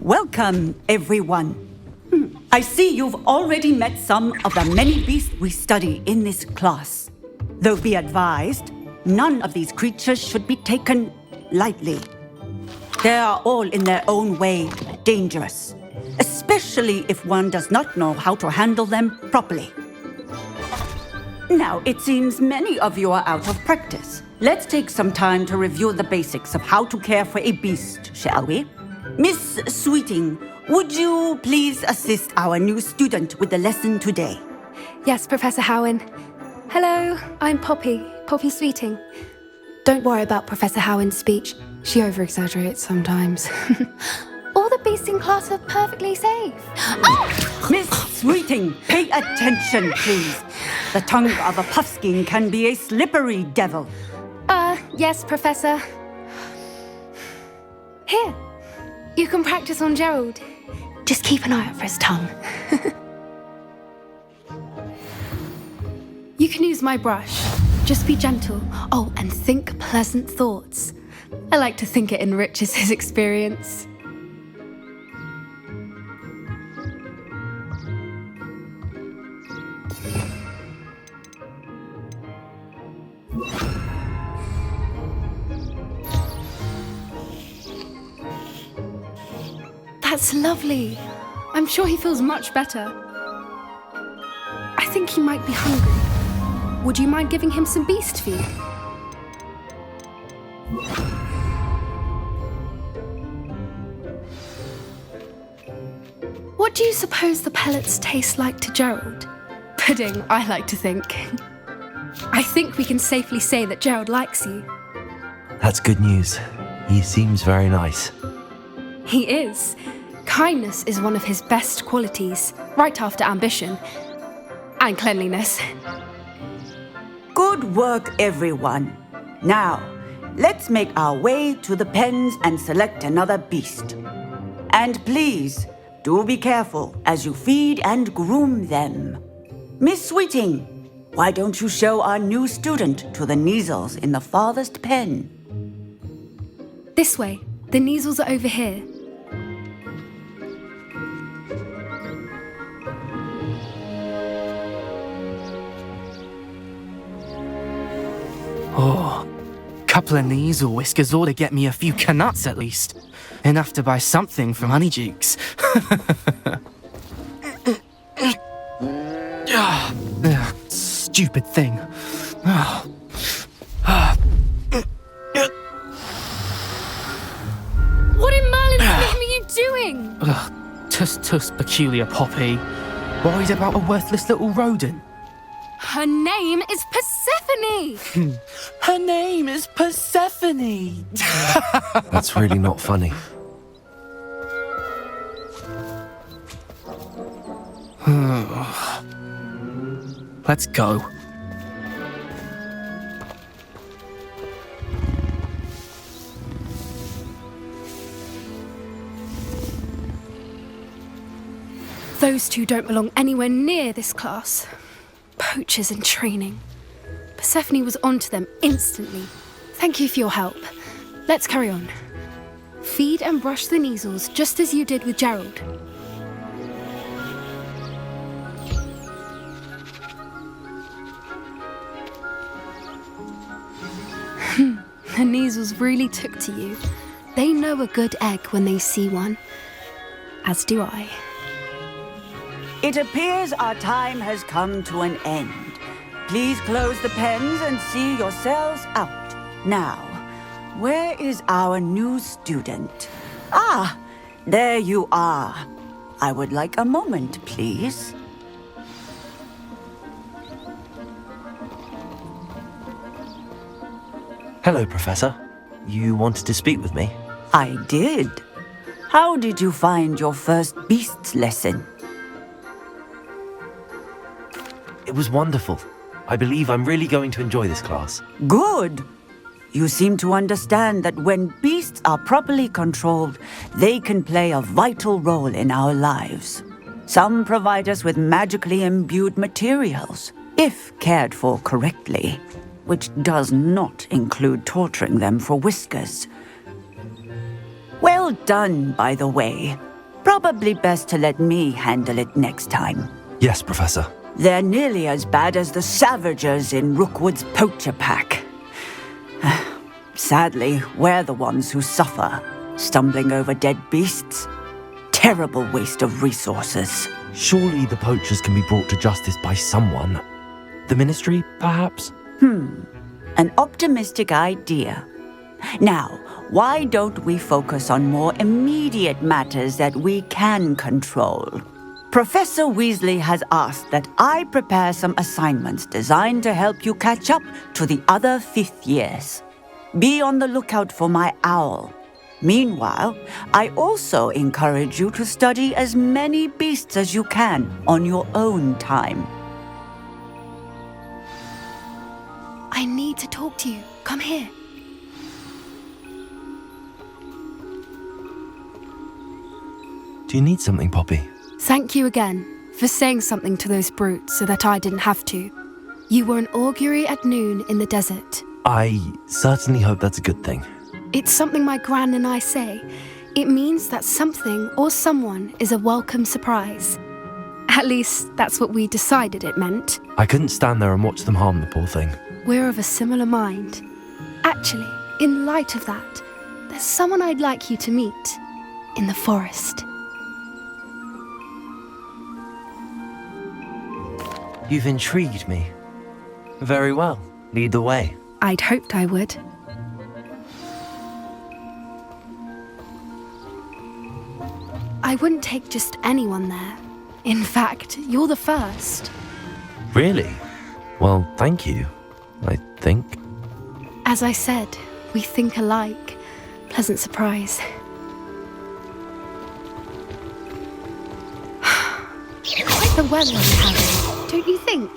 Welcome, everyone. I see you've already met some of the many beasts we study in this class. Though be advised, none of these creatures should be taken lightly. They are all in their own way dangerous, especially if one does not know how to handle them properly. Now, it seems many of you are out of practice. Let's take some time to review the basics of how to care for a beast, shall we? Miss Sweeting, would you please assist our new student with the lesson today? Yes, Professor Howen. Hello, I'm Poppy Sweeting. Don't worry about Professor Howen's speech. She over-exaggerates sometimes. All the beasts in class are perfectly safe. Oh! Miss Sweeting, pay attention, please. The tongue of a puffskein can be a slippery devil. Yes, Professor. Here, you can practice on Gerald. Just keep an eye out for his tongue. You can use my brush. Just be gentle. Oh, and think pleasant thoughts. I like to think it enriches his experience. That's lovely. I'm sure he feels much better. I think he might be hungry. Would you mind giving him some beast feed? What do you suppose the pellets taste like to Gerald? Pudding, I like to think. I think we can safely say that Gerald likes you. That's good news. He seems very nice. He is. Kindness is one of his best qualities, right after ambition. And cleanliness. Good work, everyone. Now, let's make our way to the pens and select another beast. And please, do be careful as you feed and groom them. Miss Sweeting, why don't you show our new student to the Neasels in the farthest pen? This way. The Neasels are over here. Oh, couple of Neasel whiskers ought to get me a few canuts at least. Enough to buy something from Honeydukes. Stupid thing. What in Merlin's name are you doing? Tuss, peculiar Poppy. Worried about a worthless little rodent? Her name is Persephone! Her name is Persephone! That's really not funny. Let's go. Those two don't belong anywhere near this class. Poachers in training. Persephone was onto them instantly. Thank you for your help. Let's carry on. Feed and brush the Neasels just as you did with Gerald. The Neasels really took to you. They know a good egg when they see one. As do I. It appears our time has come to an end. Please close the pens and see yourselves out. Now, where is our new student? Ah, there you are. I would like a moment, please. Hello, Professor. You wanted to speak with me? I did. How did you find your first beasts lesson? It was wonderful. I believe I'm really going to enjoy this class. Good. You seem to understand that when beasts are properly controlled, they can play a vital role in our lives. Some provide us with magically imbued materials, if cared for correctly, which does not include torturing them for whiskers. Well done, by the way. Probably best to let me handle it next time. Yes, Professor. They're nearly as bad as the Savagers in Rookwood's poacher pack. Sadly, we're the ones who suffer, stumbling over dead beasts. Terrible waste of resources. Surely the poachers can be brought to justice by someone. The Ministry, perhaps? An optimistic idea. Now, why don't we focus on more immediate matters that we can control? Professor Weasley has asked that I prepare some assignments designed to help you catch up to the other fifth years. Be on the lookout for my owl. Meanwhile, I also encourage you to study as many beasts as you can on your own time. I need to talk to you. Come here. Do you need something, Poppy? Thank you again for saying something to those brutes so that I didn't have to. You were an augury at noon in the desert. I certainly hope that's a good thing. It's something my gran and I say. It means that something or someone is a welcome surprise. At least, that's what we decided it meant. I couldn't stand there and watch them harm the poor thing. We're of a similar mind. Actually, in light of that, there's someone I'd like you to meet in the forest. You've intrigued me. Very well. Lead the way. I'd hoped I would. I wouldn't take just anyone there. In fact, you're the first. Really? Well, thank you, I think. As I said, we think alike. Pleasant surprise. Quite the weather I'm having, don't you think?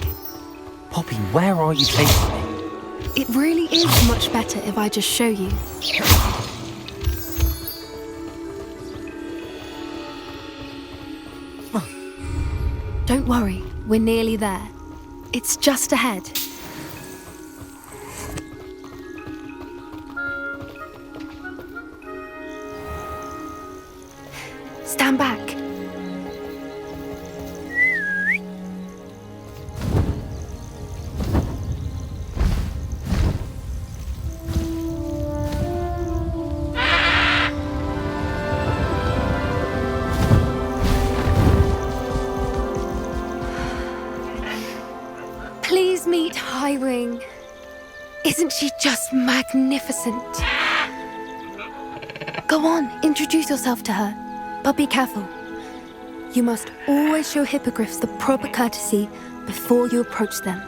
Poppy, where are you taking me? It really is much better if I just show you. Don't worry, we're nearly there. It's just ahead. Stand back. Please meet Highwing. Isn't she just magnificent? Go on, introduce yourself to her, but be careful. You must always show hippogriffs the proper courtesy before you approach them.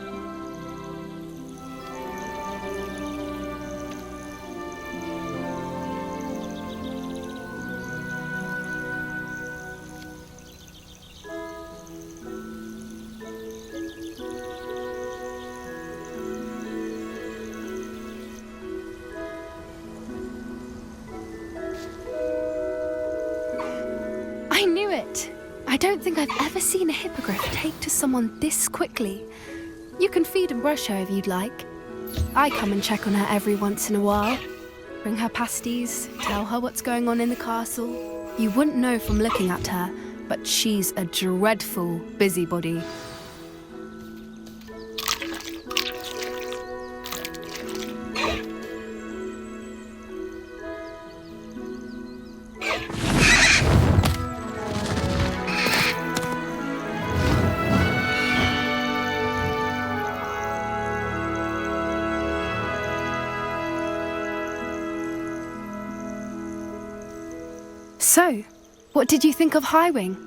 I knew it! I don't think I've ever seen a hippogriff take to someone this quickly. You can feed and brush her if you'd like. I come and check on her every once in a while. Bring her pasties, tell her what's going on in the castle. You wouldn't know from looking at her, but she's a dreadful busybody. So, what did you think of Highwing?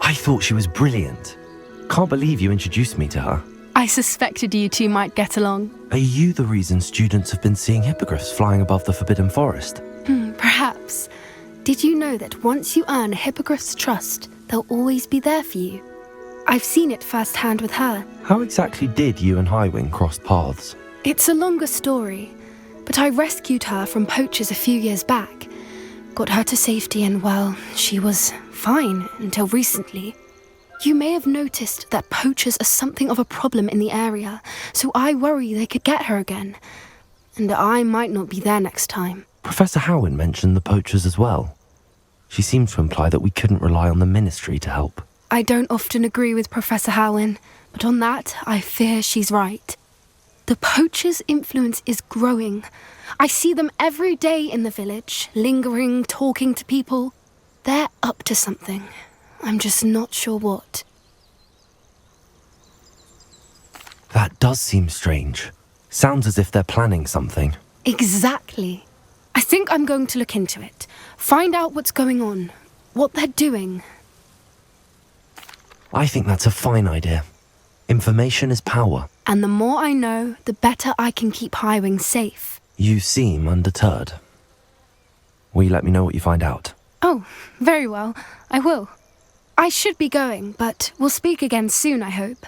I thought she was brilliant. Can't believe you introduced me to her. I suspected you two might get along. Are you the reason students have been seeing hippogriffs flying above the Forbidden Forest? Perhaps. Did you know that once you earn a hippogriff's trust, they'll always be there for you? I've seen it firsthand with her. How exactly did you and Highwing cross paths? It's a longer story, but I rescued her from poachers a few years back. Got her to safety and, well, she was fine until recently. You may have noticed that poachers are something of a problem in the area, so I worry they could get her again. And I might not be there next time. Professor Howin mentioned the poachers as well. She seemed to imply that we couldn't rely on the Ministry to help. I don't often agree with Professor Howin, but on that, I fear she's right. The poachers' influence is growing. I see them every day in the village, lingering, talking to people. They're up to something. I'm just not sure what. That does seem strange. Sounds as if they're planning something. Exactly. I think I'm going to look into it. Find out what's going on, what they're doing. I think that's a fine idea. Information is power. And the more I know, the better I can keep Highwing safe. You seem undeterred. Will you let me know what you find out? Oh, very well. I will. I should be going, but we'll speak again soon, I hope.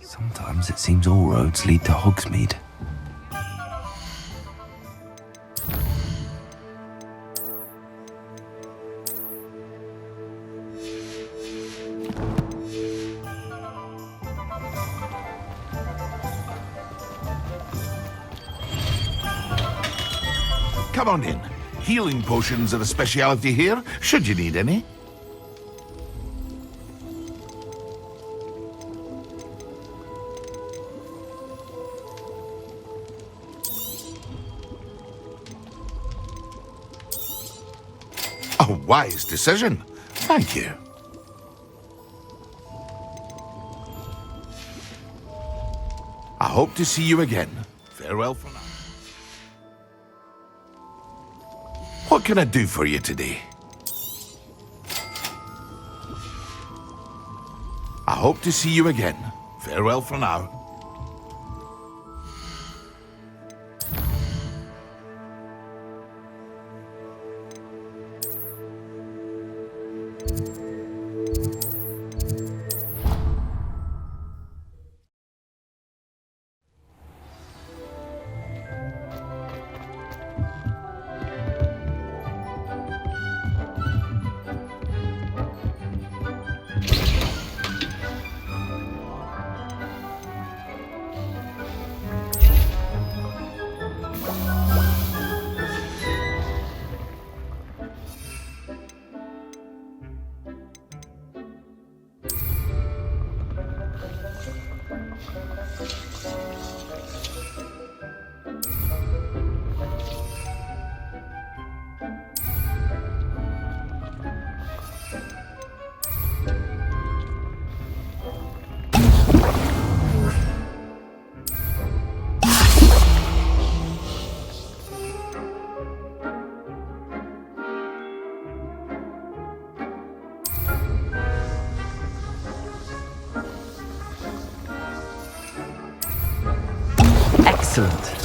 Sometimes it seems all roads lead to Hogsmeade. Come on in. Healing potions are a speciality here, should you need any. A wise decision. Thank you. I hope to see you again. Farewell for now. What can I do for you today? I hope to see you again. Farewell for now. Excellent.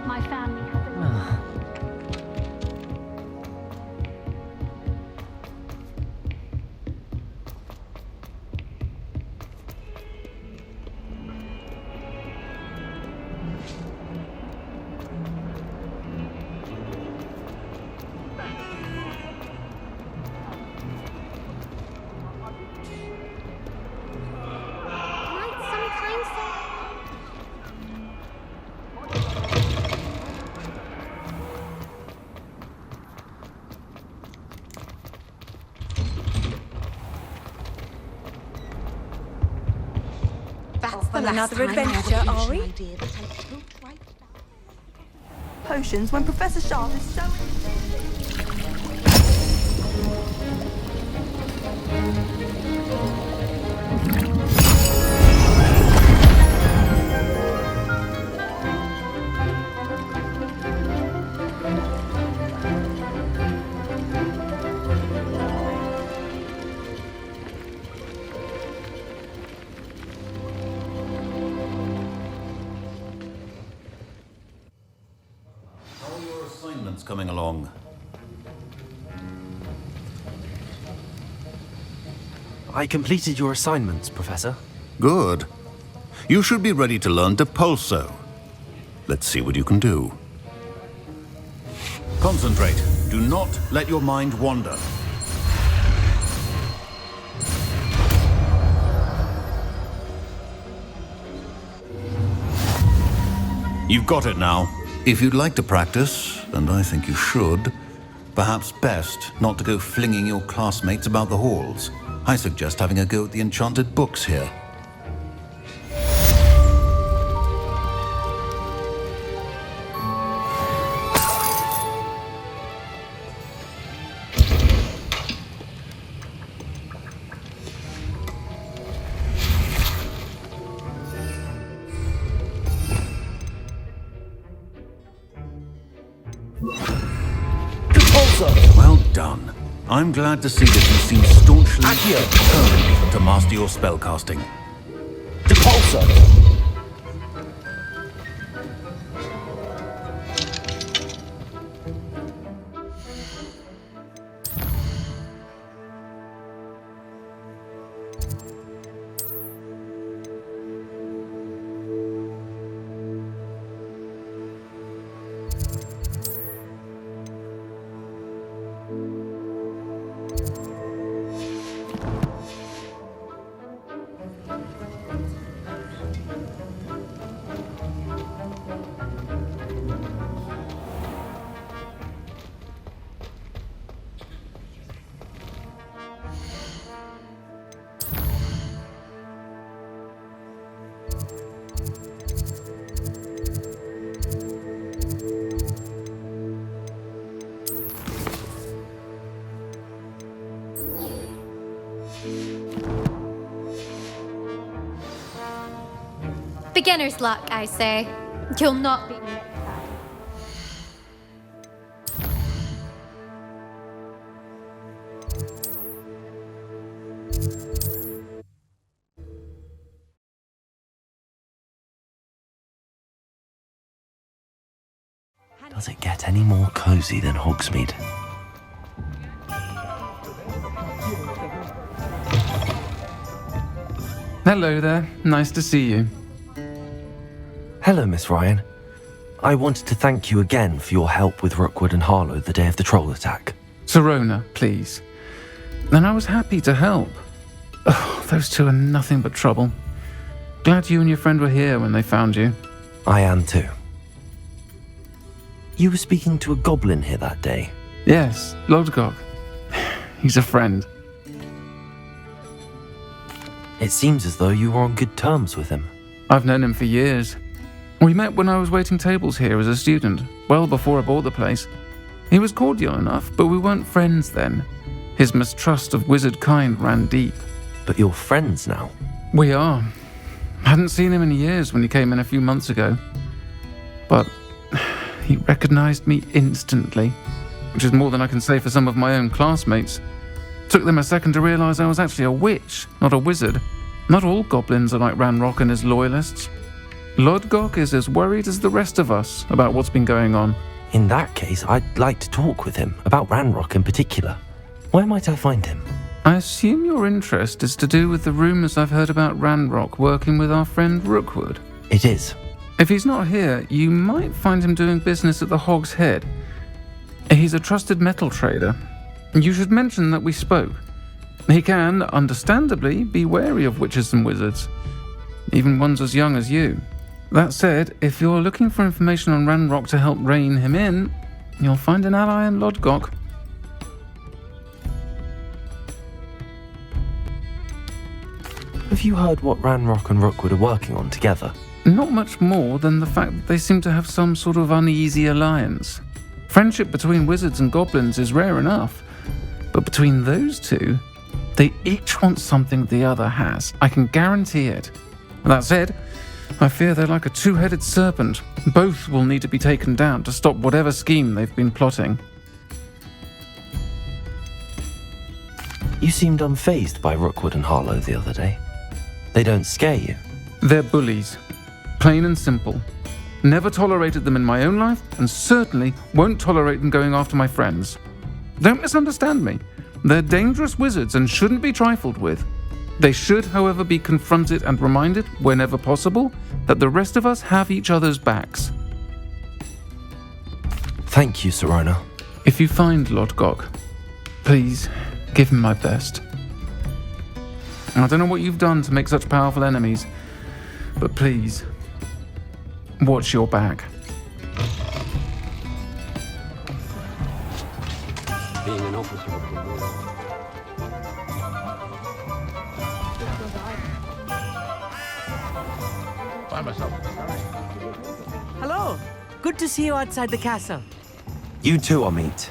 My family has a Might sometimes say That's the on last another time I had adventure, a are we? idea that I took right back. Potions when Professor Sharp is so... How are your assignments coming along? I completed your assignments, Professor. Good. You should be ready to learn Depulso. Let's see what you can do. Concentrate. Do not let your mind wander. You've got it now. If you'd like to practice, and I think you should, perhaps best not to go flinging your classmates about the halls. I suggest having a go at the enchanted books here. Well done. I'm glad to see that you seem staunchly determined to master your spellcasting. Depulso! Beginner's luck, I say. You'll not beat me next time. Does it get any more cozy than Hogsmeade? Hello there. Nice to see you. Hello, Miss Ryan. I wanted to thank you again for your help with Rookwood and Harlow the day of the troll attack. Sirona, please. And I was happy to help. Oh, those two are nothing but trouble. Glad you and your friend were here when they found you. I am too. You were speaking to a goblin here that day. Yes, Lodgok. He's a friend. It seems as though you were on good terms with him. I've known him for years. We met when I was waiting tables here as a student, well before I bought the place. He was cordial enough, but we weren't friends then. His mistrust of wizard kind ran deep. But you're friends now? We are. Hadn't seen him in years when he came in a few months ago. But he recognized me instantly, which is more than I can say for some of my own classmates. Took them a second to realize I was actually a witch, not a wizard. Not all goblins are like Ranrock and his loyalists. Lodgok is as worried as the rest of us about what's been going on. In that case, I'd like to talk with him, about Ranrock in particular. Where might I find him? I assume your interest is to do with the rumors I've heard about Ranrock working with our friend Rookwood. It is. If he's not here, you might find him doing business at the Hog's Head. He's a trusted metal trader. You should mention that we spoke. He can, understandably, be wary of witches and wizards, even ones as young as you. That said, if you're looking for information on Ranrock to help rein him in, you'll find an ally in Lodgok. Have you heard what Ranrock and Rookwood are working on together? Not much more than the fact that they seem to have some sort of uneasy alliance. Friendship between wizards and goblins is rare enough, but between those two, they each want something the other has. I can guarantee it. That said, I fear they're like a two-headed serpent. Both will need to be taken down to stop whatever scheme they've been plotting. You seemed unfazed by Rookwood and Harlow the other day. They don't scare you? They're bullies. Plain and simple. Never tolerated them in my own life, and certainly won't tolerate them going after my friends. Don't misunderstand me. They're dangerous wizards and shouldn't be trifled with. They should, however, be confronted and reminded, whenever possible, that the rest of us have each other's backs. Thank you, Sirona. If you find Lodgok, please give him my best. I don't know what you've done to make such powerful enemies, but please, watch your back. Being an officer of the law. Hello. Good to see you outside the castle. You too, Amit.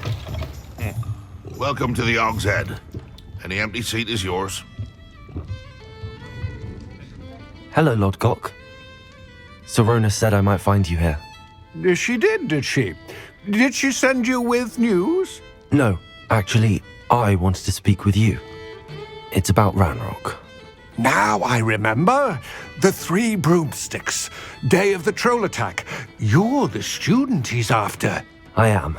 Welcome to the Hog's Head. Any empty seat is yours. Hello, Lodgok. Sirona said I might find you here. She did she? Did she send you with news? No, actually, I wanted to speak with you. It's about Ranrock. Now I remember. The 3 broomsticks. Day of the troll attack. You're the student he's after. I am,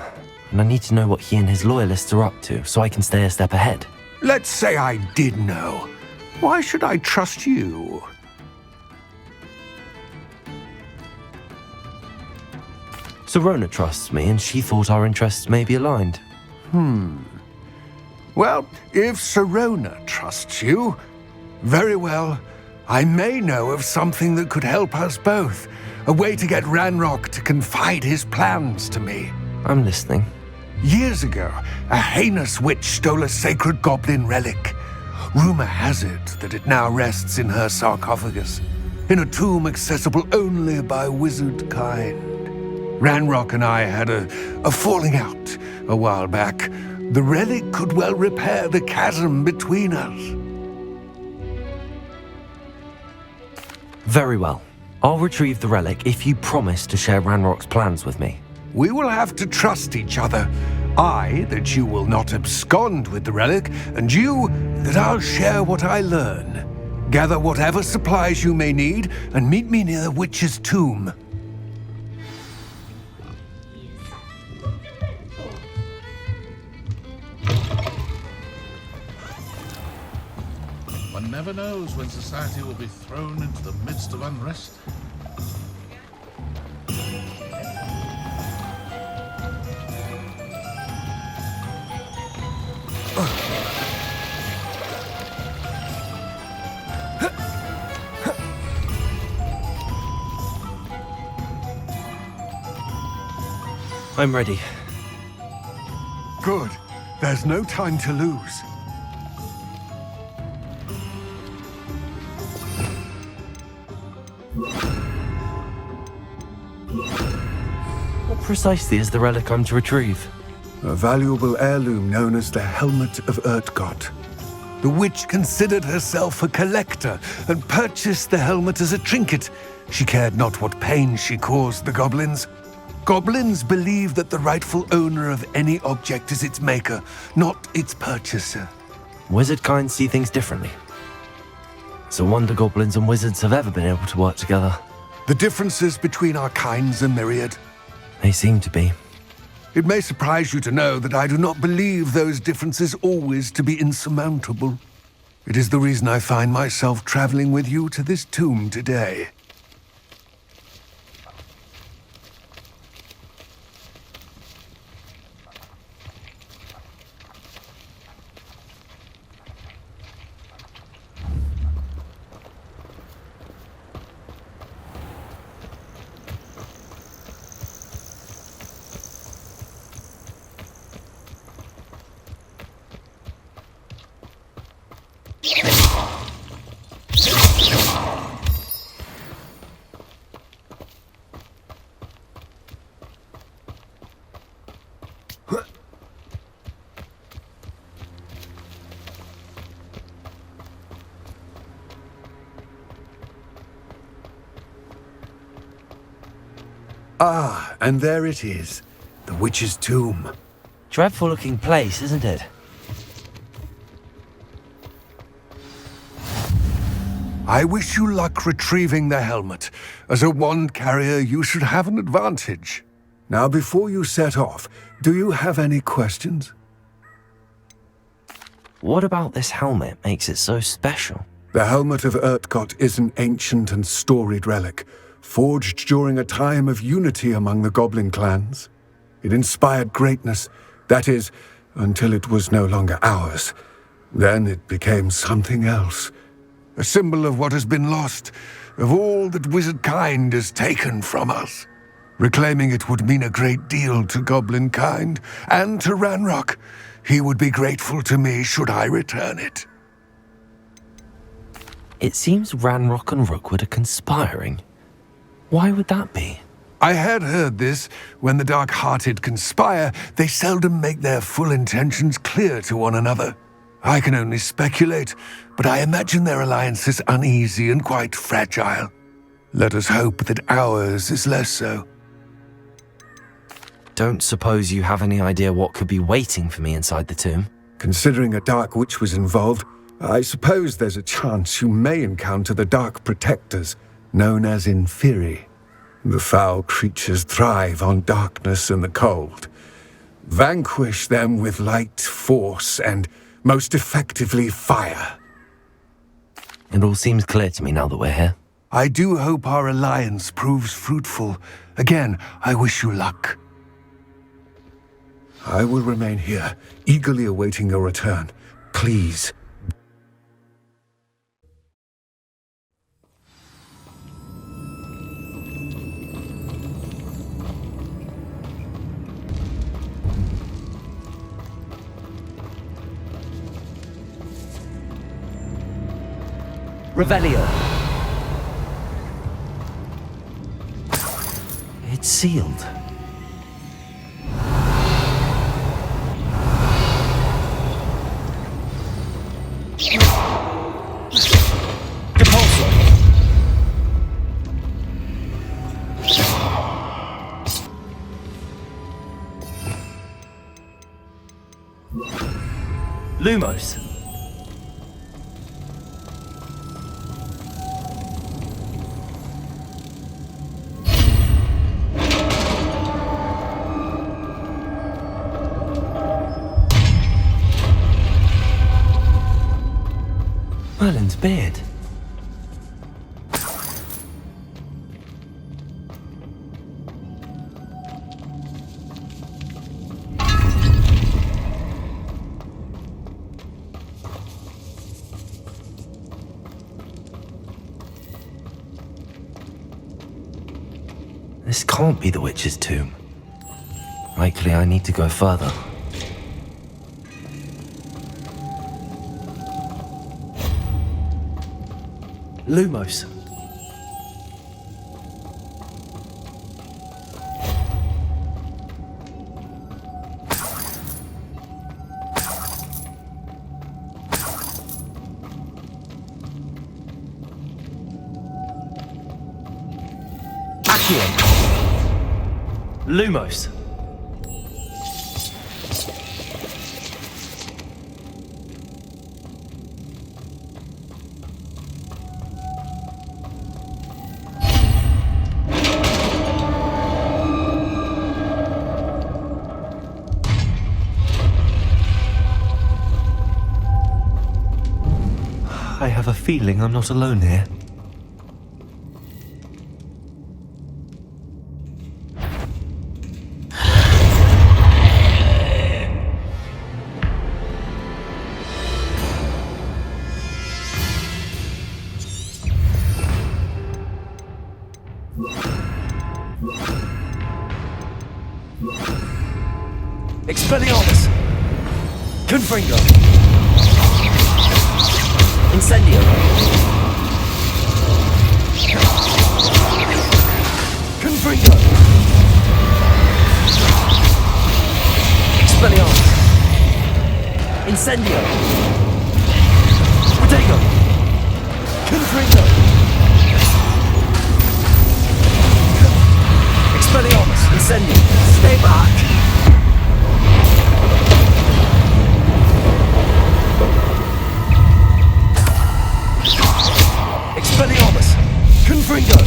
and I need to know what he and his loyalists are up to so I can stay a step ahead. Let's say I did know. Why should I trust you? Serona trusts me, and she thought our interests may be aligned. Well, if Serona trusts you, very well. I may know of something that could help us both. A way to get Ranrock to confide his plans to me. I'm listening. Years ago, a heinous witch stole a sacred goblin relic. Rumor has it that it now rests in her sarcophagus, in a tomb accessible only by wizard kind. Ranrock and I had a falling out a while back. The relic could well repair the chasm between us. Very well. I'll retrieve the relic if you promise to share Ranrock's plans with me. We will have to trust each other. I, that you will not abscond with the relic, and you, that I'll share what I learn. Gather whatever supplies you may need, and meet me near the witch's tomb. One never knows when society will be thrown into the midst of unrest. I'm ready. Good. There's no time to lose. What precisely is the relic I'm to retrieve? A valuable heirloom known as the Helmet of URTKOT. The witch considered herself a collector and purchased the helmet as a trinket. She cared not what pain she caused the goblins. Goblins believe that the rightful owner of any object is its maker, not its purchaser. Wizard kind see things differently. It's a wonder goblins and wizards have ever been able to work together. The differences between our kinds are myriad. They seem to be. It may surprise you to know that I do not believe those differences always to be insurmountable. It is the reason I find myself traveling with you to this tomb today. Ah, and there it is, the witch's tomb. Dreadful looking place, isn't it? I wish you luck retrieving the helmet. As a wand carrier, you should have an advantage. Now, before you set off, do you have any questions? What about this helmet makes it so special? The Helmet of URTKOT is an ancient and storied relic, forged during a time of unity among the goblin clans. It inspired greatness, that is, until it was no longer ours. Then it became something else. A symbol of what has been lost, of all that wizard kind has taken from us. Reclaiming it would mean a great deal to goblin kind, and to Ranrock. He would be grateful to me should I return it. It seems Ranrock and Rookwood are conspiring. Why would that be? I had heard this. When the dark-hearted conspire, they seldom make their full intentions clear to one another. I can only speculate, but I imagine their alliance is uneasy and quite fragile. Let us hope that ours is less so. Don't suppose you have any idea what could be waiting for me inside the tomb? Considering a Dark Witch was involved, I suppose there's a chance you may encounter the Dark Protectors, known as Inferi. The foul creatures thrive on darkness and the cold. Vanquish them with light, force, and, most effectively, fire. It all seems clear to me now that we're here. I do hope our alliance proves fruitful. Again, I wish you luck. I will remain here, eagerly awaiting your return. Please. Revelio. It's sealed. Depulso. Lumos. Merlin's beard. This can't be the witch's tomb. Likely I need to go further. Lumos. Accio. Lumos. I have a feeling I'm not alone here. Expelliarmus! Confringo! Incendio! Confringo! Expelliarmus! Incendio! Diagon! Confringo! Expelliarmus! Incendio! Stay back! Expelliarmus! Confringo!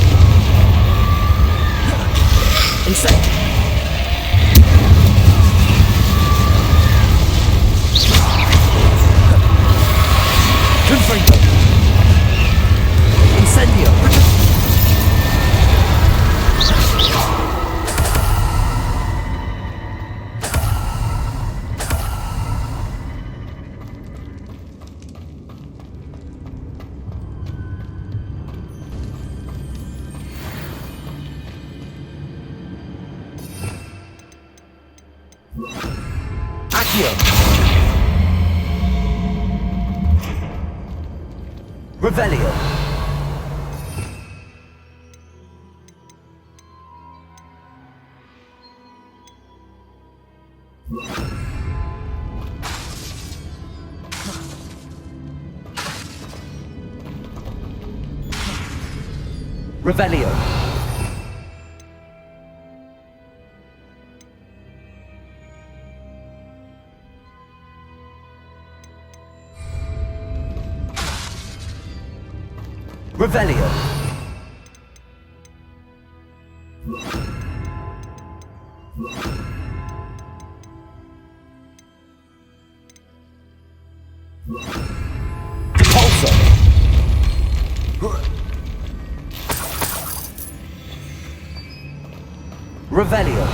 Insane! Confringo! Incendio! Revelio. Revelio. Revelio. Repulsor. Revelio.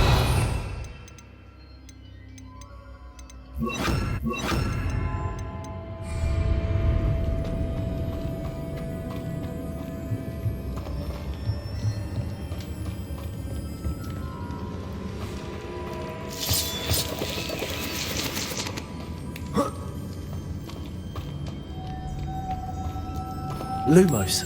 Lumos.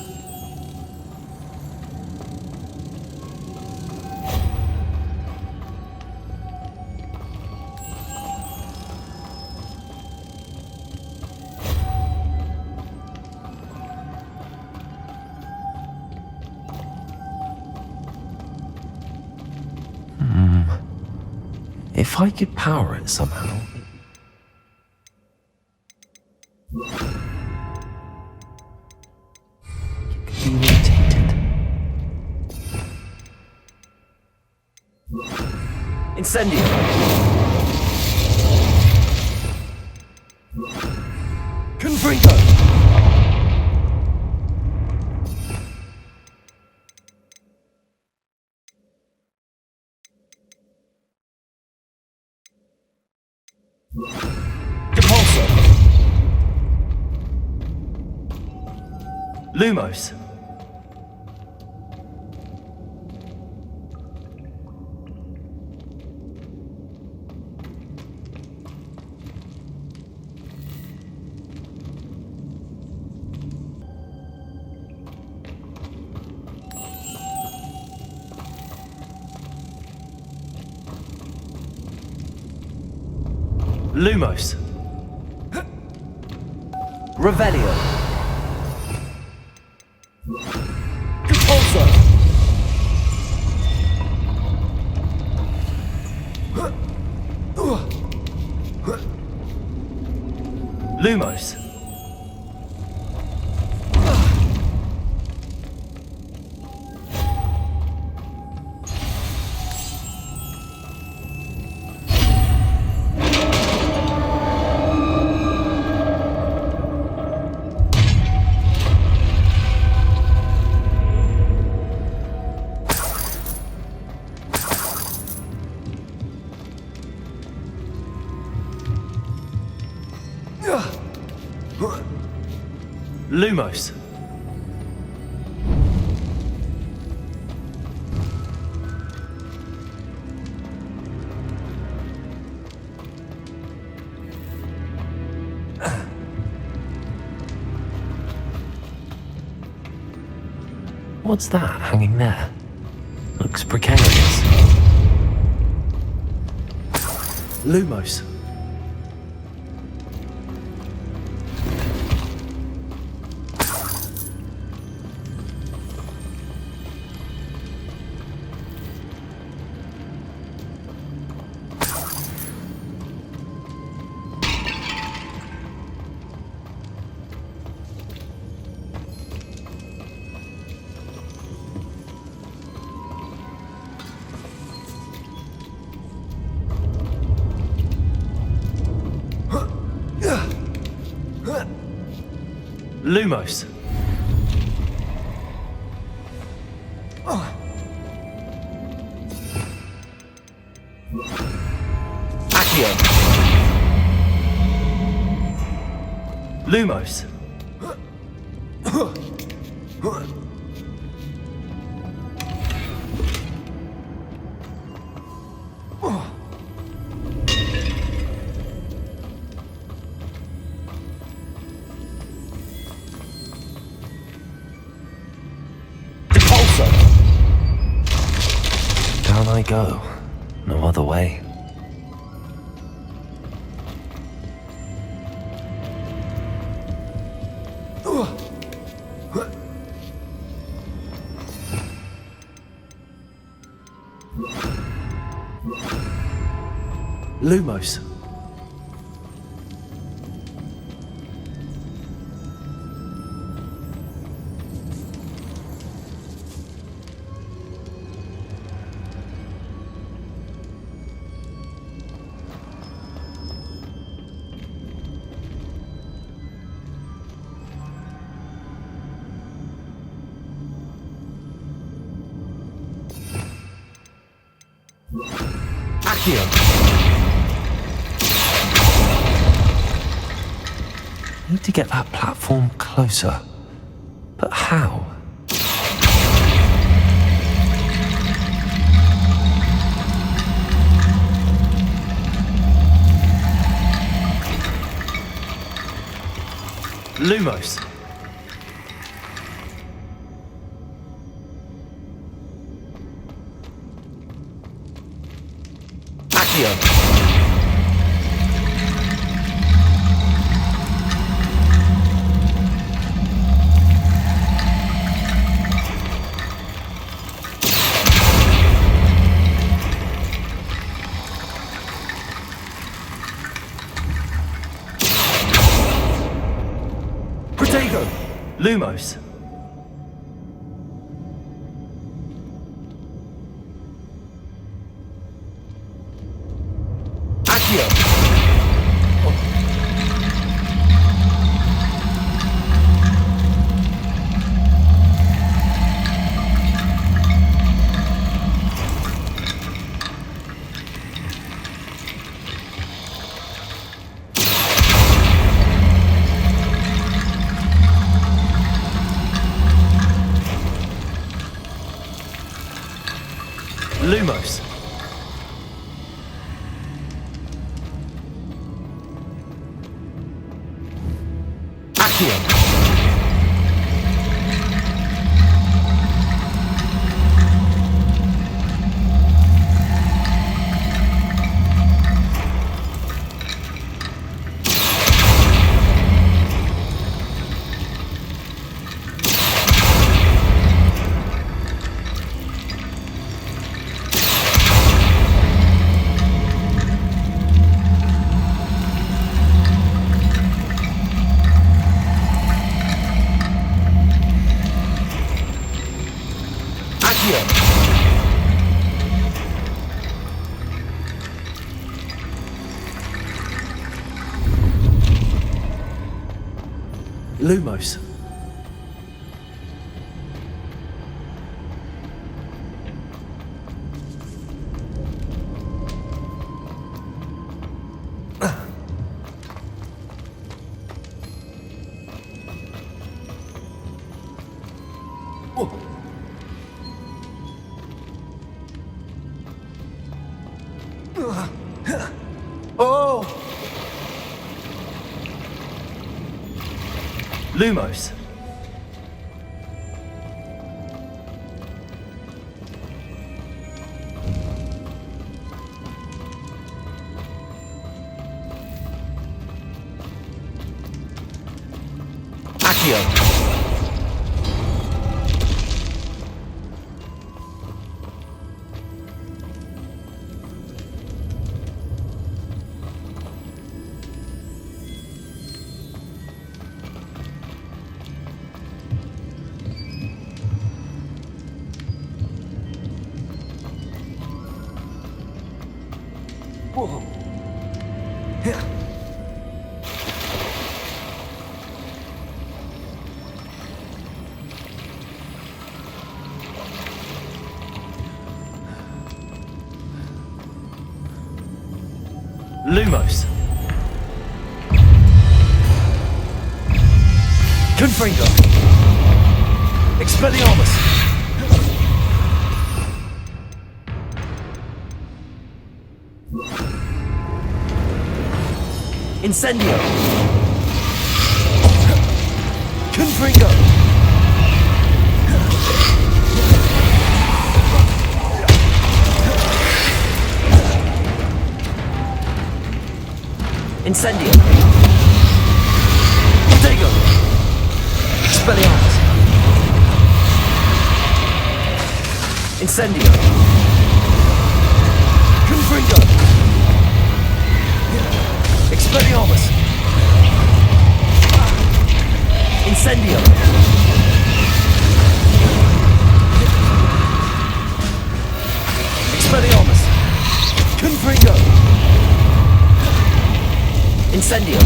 If I could power it somehow. Incendio. Confringo. Depulso. Lumos. Lumos. Revelio. Depulso. Lumos. Lumos. What's that hanging there? Looks precarious. Lumos. Lumos. Accio. Lumos. Down I go. No other way. Lumos. Accio! Need to get that platform closer. But how? Lumos. Accio. Protego. Lumos. Accio. Lumos. Accio. Lumos. Oh! Lumos. Accio. Whoa. Yeah. Lumos. Confringo. Expelliarmus. Incendio. Confringo. Incendio. Protego. Expelliarmus. Incendio. Confringo. Expelliarmus. Incendio. Expelliarmus. Confringo. Incendio.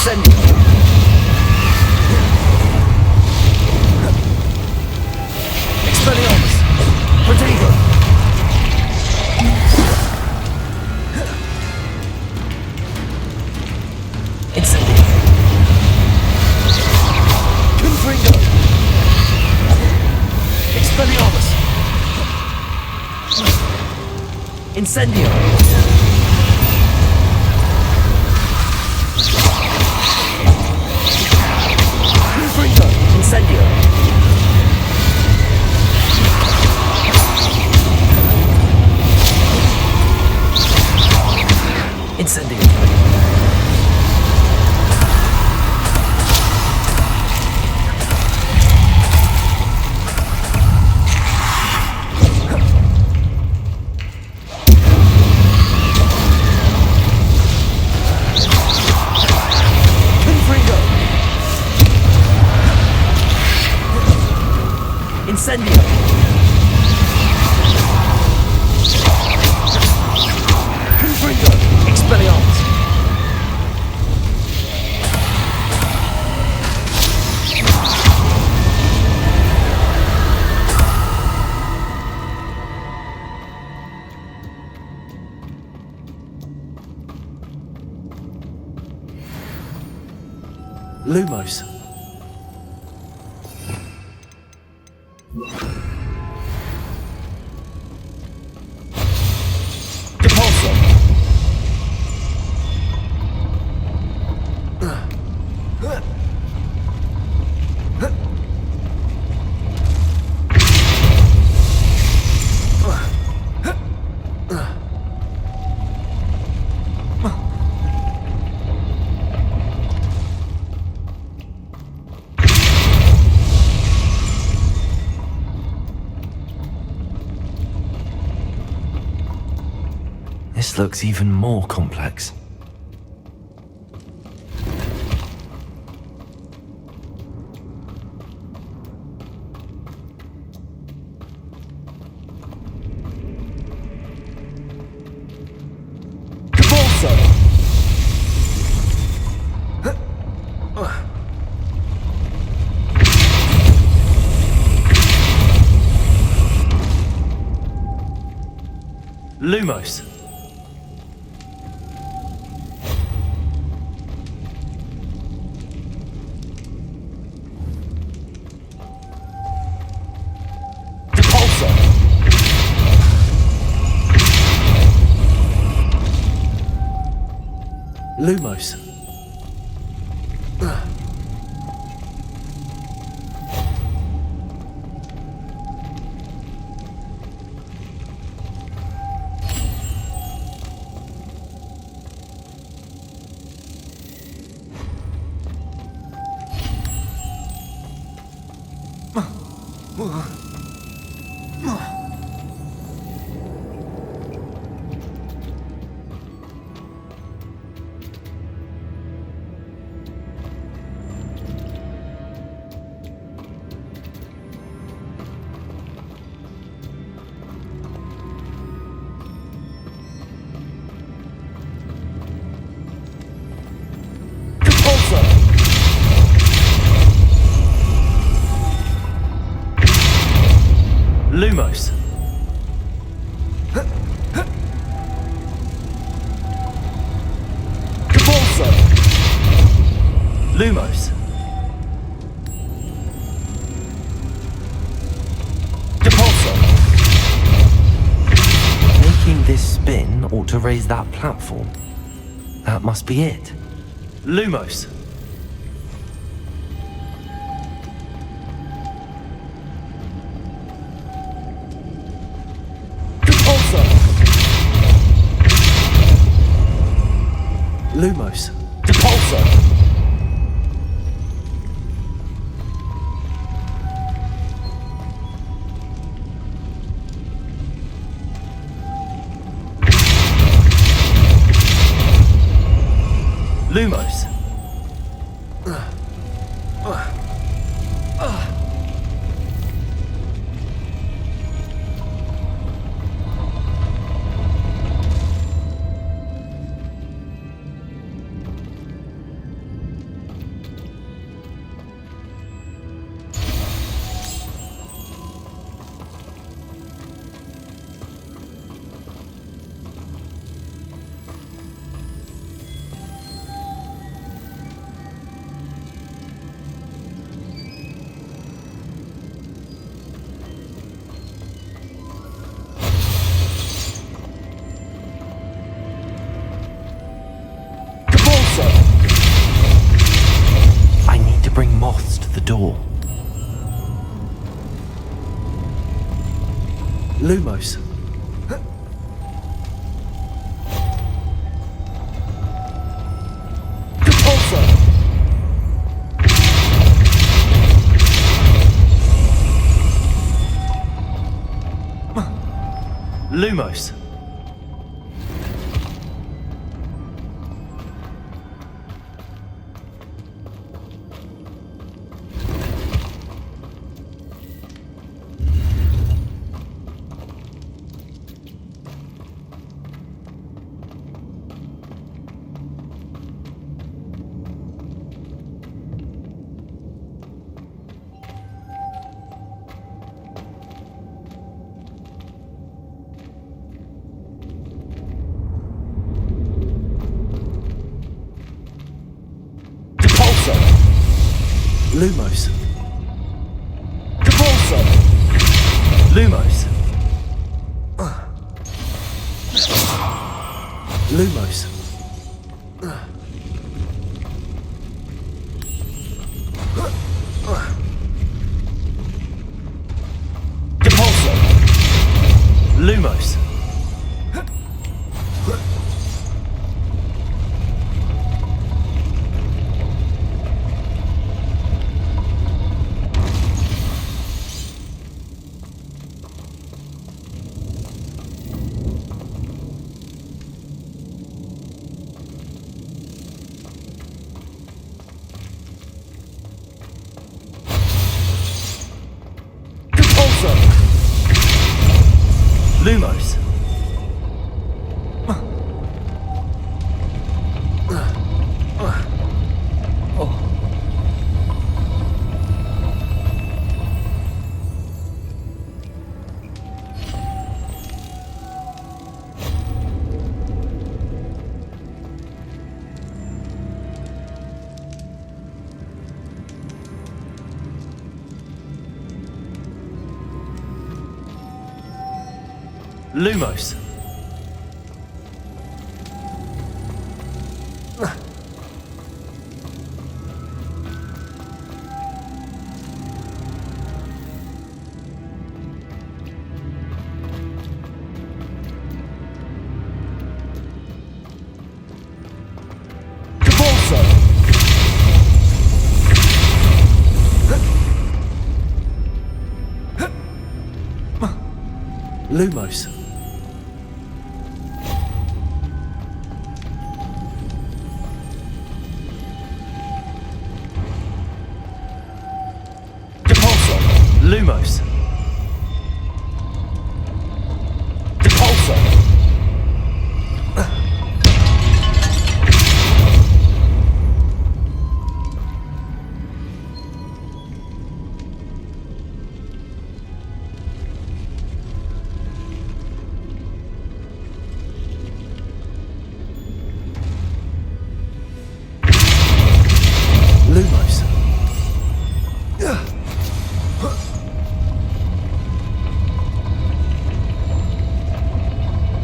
Incendio. Expelliarmus. Protego. Incendio. Confringo. Expelliarmus. Incendio. Confringo. Incendio. Incendio. Confringo. Incendio. Confringo. Expelliarmus. Lumos. Depulso. This looks even more complex. Lumos. Depulso. Lumos. Lumos. Depulso. Lumos. Depulso. Making this spin ought to raise that platform. That must be it. Lumos. Lumos. Depulso. Lumos. moths to the door. Lumos. Lumos. Lumos. Depulso. Lumos. Lumos. Depulso. Lumos. Lumos. Lumos. Lumos. Depulso. Lumos. Depulso. Lumos.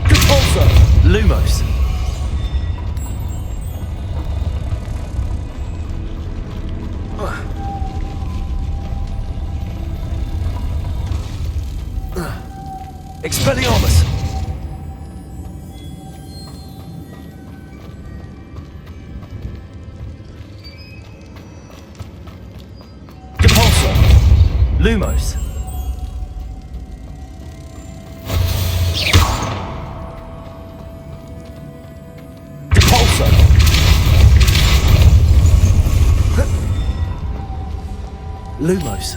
Depulso. Lumos. Expelliarmus. Depulso. Lumos. Depulso. Lumos.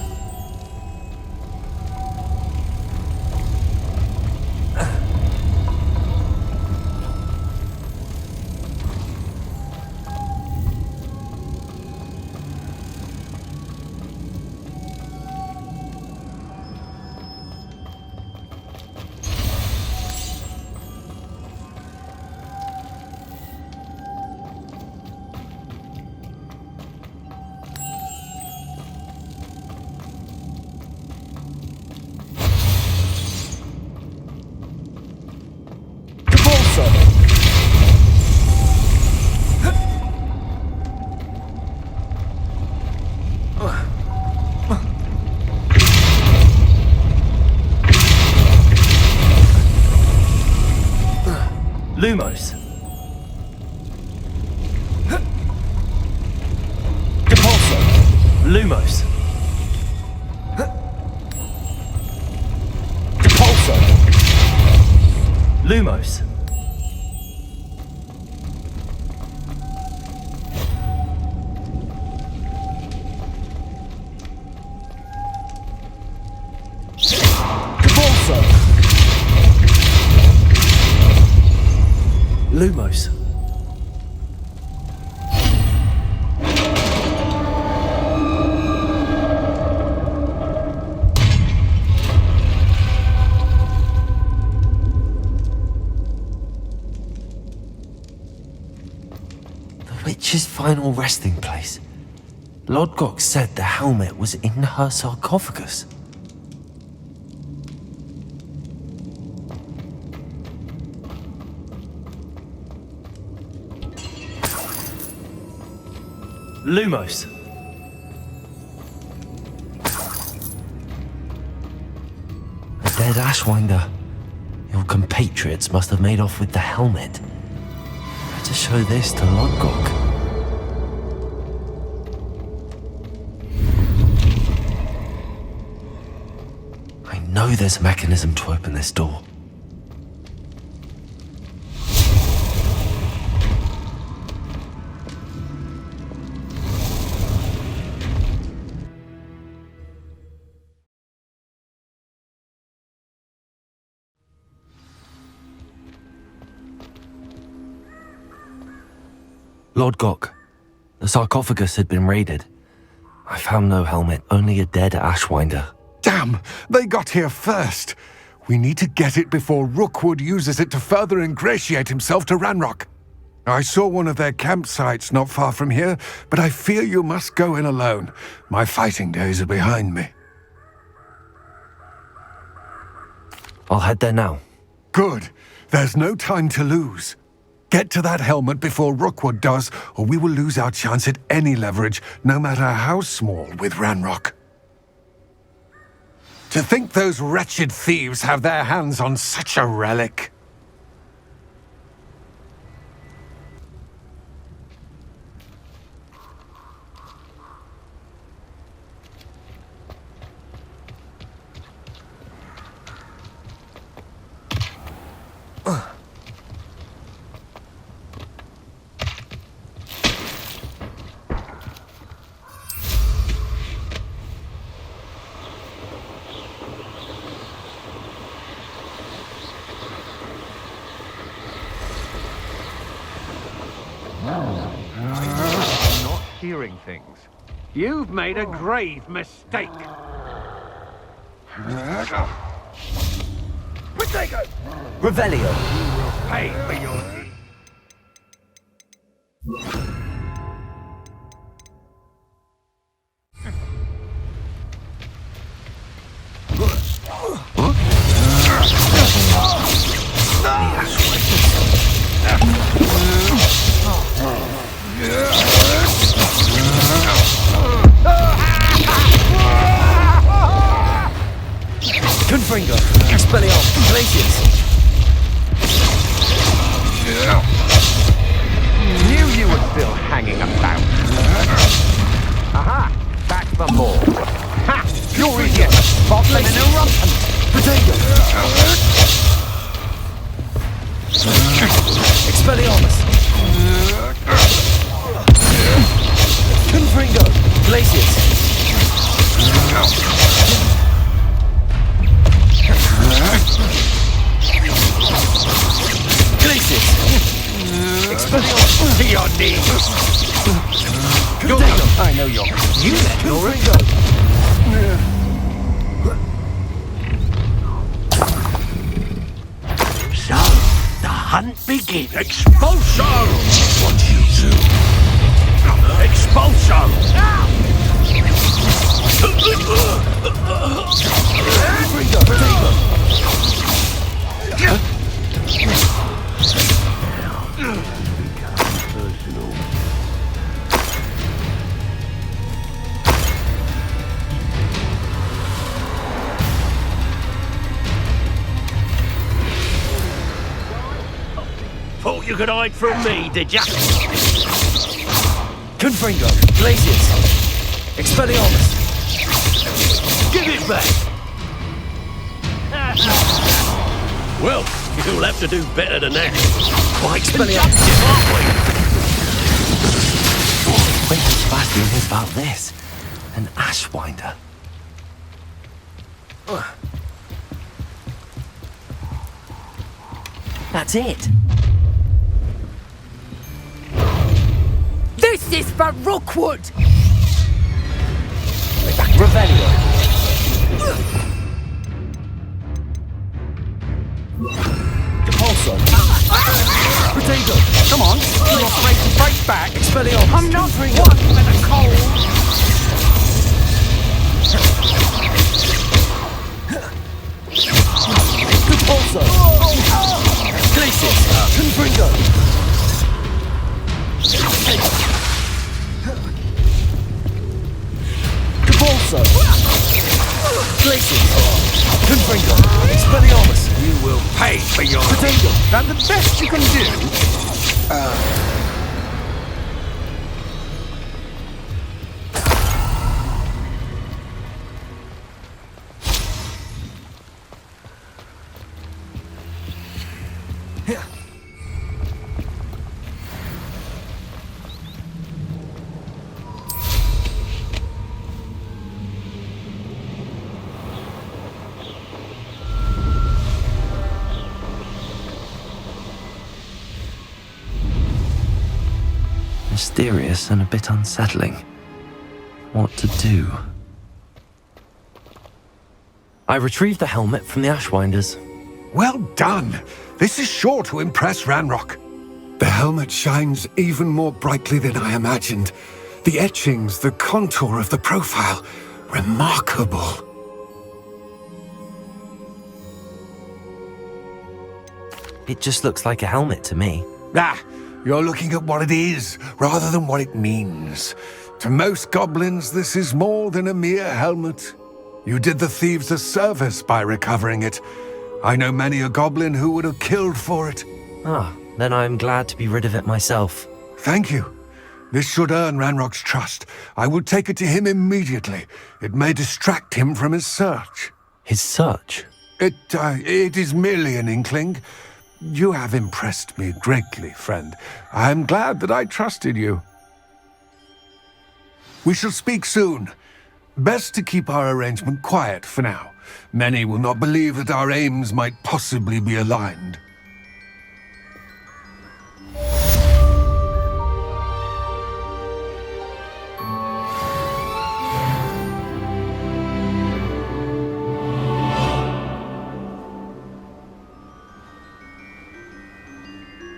Lumos. Depulso. Lumos. Depulso. Lumos. Depulso. Lumos. The witch's final resting place. Lodgok said the helmet was in her sarcophagus. Lumos. A dead Ashwinder. Your compatriots must have made off with the helmet. Better show this to Lodgok. I know there's a mechanism to open this door. Lodgok, the sarcophagus had been raided. I found no helmet, only a dead Ashwinder. Damn! They got here first! We need to get it before Rookwood uses it to further ingratiate himself to Ranrock. I saw one of their campsites not far from here, but I fear you must go in alone. My fighting days are behind me. I'll head there now. Good. There's no time to lose. Get to that helmet before Rookwood does, or we will lose our chance at any leverage, no matter how small, with Ranrock. To think those wretched thieves have their hands on such a relic. Not hearing things. You've made a grave mistake. Revelio. You will pay for your deed. Confringo, Expelliarmus, Glacius. Knew you were still hanging about. Aha! Back for more. Ha! You're idiot! Bottling an eruption! Potato! Expelliarmus. Confringo, Glacius. Glacius. Expelliarmus to your knees! I know you're... You let Confringo. So, the hunt begins. Expulso! What do you do? Expulso! For could hide from me, did ya? Confringo, Glaciers, Expelliarmus. Give it back! Well, you'll have to do better than that. By Expelliarmus. Wait till Sebastian hears about this. An Ashwinder. That's it. This is for Rookwood! Revelio. Depulso. Potato, come on. You're afraid to fight back. Expelliarmus. I'm not one with a cold. Depulso. Glaciers. Confringo. Depulso. Glaciers. Confringo. Expelliarmus. You will pay for your Potato. And the best you can do. Mysterious and a bit unsettling. What to do? I retrieved the helmet from the Ashwinders. Well done. This is sure to impress Ranrock. The helmet shines even more brightly than I imagined. The etchings, the contour of the profile. Remarkable. It just looks like a helmet to me. Ah, you're looking at what it is, rather than what it means. To most goblins, this is more than a mere helmet. You did the thieves a service by recovering it. I know many a goblin who would have killed for it. Ah, then I'm glad to be rid of it myself. Thank you. This should earn Ranrock's trust. I will take it to him immediately. It may distract him from his search. His search? It is merely an inkling. You have impressed me greatly, friend. I am glad that I trusted you. We shall speak soon. Best to keep our arrangement quiet for now. Many will not believe that our aims might possibly be aligned.